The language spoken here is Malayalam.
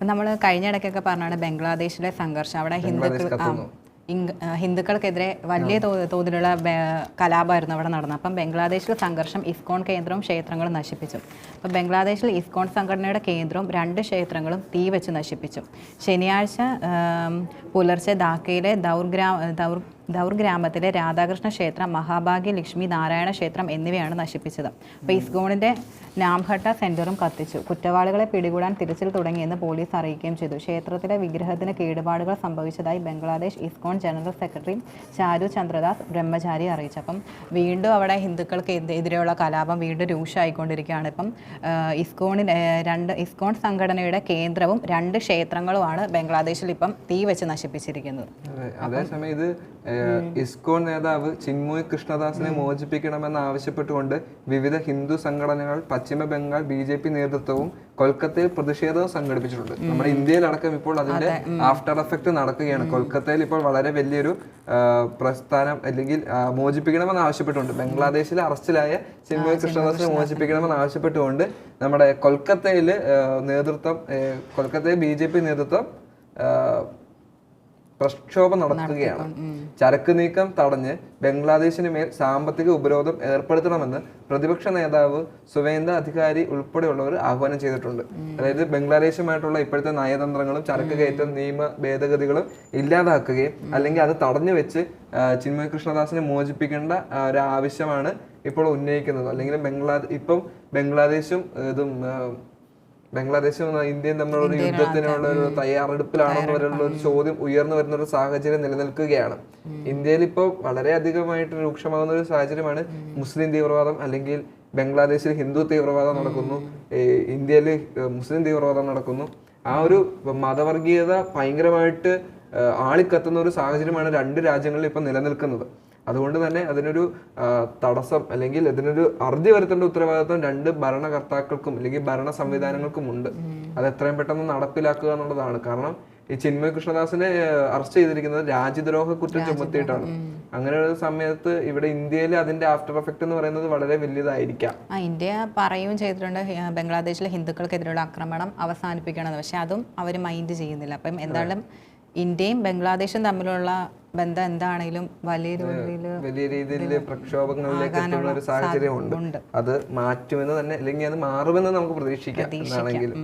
നമ്മൾ കഴിഞ്ഞ ഇടയ്ക്കൊക്കെ പറഞ്ഞാണ് ബംഗ്ലാദേശിലെ സംഘർഷം. അവിടെ ഹിന്ദുക്കൾക്കെതിരെ വലിയ തോതിലുള്ള കലാപമായിരുന്നു അവിടെ നടന്നത്. അപ്പം ബംഗ്ലാദേശിൽ സംഘർഷം ഇസ്കോൺ കേന്ദ്രവും ക്ഷേത്രങ്ങളും നശിപ്പിച്ചു. അപ്പം ബംഗ്ലാദേശിൽ ഇസ്കോൺ സംഘടനയുടെ കേന്ദ്രവും 2 ക്ഷേത്രങ്ങളും തീ വെച്ച് നശിപ്പിച്ചു. ശനിയാഴ്ച പുലർച്ചെ ധാക്കയിലെ ദൗർ ഗ്രാമത്തിലെ രാധാകൃഷ്ണ ക്ഷേത്രം, മഹാഭാഗ്യ ലക്ഷ്മി നാരായണ ക്ഷേത്രം എന്നിവയാണ് നശിപ്പിച്ചത്. അപ്പോൾ ഇസ്കോണിൻ്റെ നാംഘട്ട സെൻറ്ററും കത്തിച്ചു. കുറ്റവാളികളെ പിടികൂടാൻ തിരച്ചിൽ തുടങ്ങിയെന്ന് പോലീസ് അറിയിക്കുകയും ചെയ്തു. ക്ഷേത്രത്തിലെ വിഗ്രഹത്തിന് കേടുപാടുകൾ സംഭവിച്ചതായി ബംഗ്ലാദേശ് ഇസ്കോൺ ജനറൽ സെക്രട്ടറി ചാരു ചന്ദ്രദാസ് ബ്രഹ്മചാരി അറിയിച്ചു. അപ്പം വീണ്ടും അവിടെ ഹിന്ദുക്കൾക്ക് എതിരെയുള്ള കലാപം വീണ്ടും രൂക്ഷമായിക്കൊണ്ടിരിക്കുകയാണ്. ഇപ്പം ഇസ്കോൺ സംഘടനയുടെ കേന്ദ്രവും 2 ക്ഷേത്രങ്ങളുമാണ് ബംഗ്ലാദേശിൽ ഇപ്പം തീ വെച്ച് നശിപ്പിച്ചിരിക്കുന്നത്. അതേസമയം ഇത് ഇസ്കോൺ നേതാവ് ചിന്മയ് കൃഷ്ണദാസിനെ മോചിപ്പിക്കണമെന്ന് ആവശ്യപ്പെട്ടുകൊണ്ട് വിവിധ ഹിന്ദു സംഘടനകൾ പശ്ചിമ ബംഗാൾ BJP നേതൃത്വവും കൊൽക്കത്തയിൽ പ്രതിഷേധവും സംഘടിപ്പിച്ചിട്ടുണ്ട്. നമ്മുടെ ഇന്ത്യയിലടക്കം ഇപ്പോൾ അതിന്റെ ആഫ്റ്റർ എഫക്ട് നടക്കുകയാണ്. കൊൽക്കത്തയിൽ ഇപ്പോൾ വളരെ വലിയൊരു പ്രസ്ഥാനം അല്ലെങ്കിൽ മോചിപ്പിക്കണമെന്ന് ആവശ്യപ്പെട്ടുകൊണ്ട് ബംഗ്ലാദേശിൽ അറസ്റ്റിലായ ചിന്മയ് കൃഷ്ണദാസിനെ മോചിപ്പിക്കണമെന്ന് ആവശ്യപ്പെട്ടുകൊണ്ട് നമ്മുടെ കൊൽക്കത്തയിൽ BJP നേതൃത്വം പ്രക്ഷോഭം നടത്തുകയാണ്. ചരക്ക് നീക്കം തടഞ്ഞ് ബംഗ്ലാദേശിന് മേൽ സാമ്പത്തിക ഉപരോധം ഏർപ്പെടുത്തണമെന്ന് പ്രതിപക്ഷ നേതാവ് സുവേന്ദു അധികാരി ഉൾപ്പെടെയുള്ളവർ ആഹ്വാനം ചെയ്തിട്ടുണ്ട്. അതായത് ബംഗ്ലാദേശുമായിട്ടുള്ള ഇപ്പോഴത്തെ നയതന്ത്രങ്ങളും ചരക്ക് കയറ്റം നിയമ ഭേദഗതികളും ഇല്ലാതാക്കുകയും അല്ലെങ്കിൽ അത് തടഞ്ഞു വെച്ച് ചിന്മയ് കൃഷ്ണദാസിനെ മോചിപ്പിക്കേണ്ട ഒരു ആവശ്യമാണ് ഇപ്പോൾ ഉന്നയിക്കുന്നത്. അല്ലെങ്കിൽ ബംഗ്ലാദേശും ഇന്ത്യയും തമ്മിലുള്ള യുദ്ധത്തിനുള്ള ഒരു തയ്യാറെടുപ്പിലാണെന്ന് വരെയുള്ള ഒരു ചോദ്യം ഉയർന്നു വരുന്ന ഒരു സാഹചര്യം നിലനിൽക്കുകയാണ്. ഇന്ത്യയിൽ ഇപ്പോൾ വളരെ അധികമായിട്ട് രൂക്ഷമാകുന്ന ഒരു സാഹചര്യമാണ്. മുസ്ലിം തീവ്രവാദം അല്ലെങ്കിൽ ബംഗ്ലാദേശിൽ ഹിന്ദു തീവ്രവാദം നടക്കുന്നു, ഇന്ത്യയിൽ മുസ്ലിം തീവ്രവാദം നടക്കുന്നു. ആ ഒരു മതവർഗീയത ഭയങ്കരമായിട്ട് ആളിക്കത്തുന്ന ഒരു സാഹചര്യമാണ് 2 രാജ്യങ്ങളിൽ ഇപ്പം നിലനിൽക്കുന്നത്. അതുകൊണ്ട് തന്നെ അതിനൊരു തടസ്സം അല്ലെങ്കിൽ അതിനൊരു അറുതി വരുത്തേണ്ട ഉത്തരവാദിത്വം 2 ഭരണകർത്താക്കൾക്കും അല്ലെങ്കിൽ ഭരണ സംവിധാനങ്ങൾക്കും ഉണ്ട്. അത് എത്രയും പെട്ടെന്ന് നടപ്പിലാക്കുക എന്നുള്ളതാണ്. കാരണം ഈ ചിന്മയ് കൃഷ്ണദാസിനെ അറസ്റ്റ് ചെയ്തിരിക്കുന്നത് രാജ്യദ്രോഹ കുറ്റം ചുമത്തിയിട്ടാണ്. അങ്ങനെ ഒരു സമയത്ത് ഇവിടെ ഇന്ത്യയിൽ അതിന്റെ ആഫ്റ്റർ എഫക്ട് എന്ന് പറയുന്നത് വളരെ വലിയതായിരിക്കാം. ഇന്ത്യ പറയുകയും ചെയ്തിട്ടുണ്ട് ബംഗ്ലാദേശിലെ ഹിന്ദുക്കൾക്കെതിരെയുള്ള ആക്രമണം അവസാനിപ്പിക്കണമെന്ന്. പക്ഷെ അതും അവർ മൈൻഡ് ചെയ്യുന്നില്ല. അപ്പം എന്തായാലും ഇന്ത്യയും ബംഗ്ലാദേശും തമ്മിലുള്ള ബന്ധം എന്താണെങ്കിലും വലിയ രീതിയിൽ പ്രക്ഷോഭങ്ങളിലേക്ക് എത്തുന്ന ഒരു സാഹചര്യമുണ്ട്. അത് മാറ്റുമെന്ന് തന്നെ അല്ലെങ്കിൽ അത് മാറുമെന്ന് നമുക്ക് പ്രതീക്ഷിക്കാം. എന്താണെങ്കിലും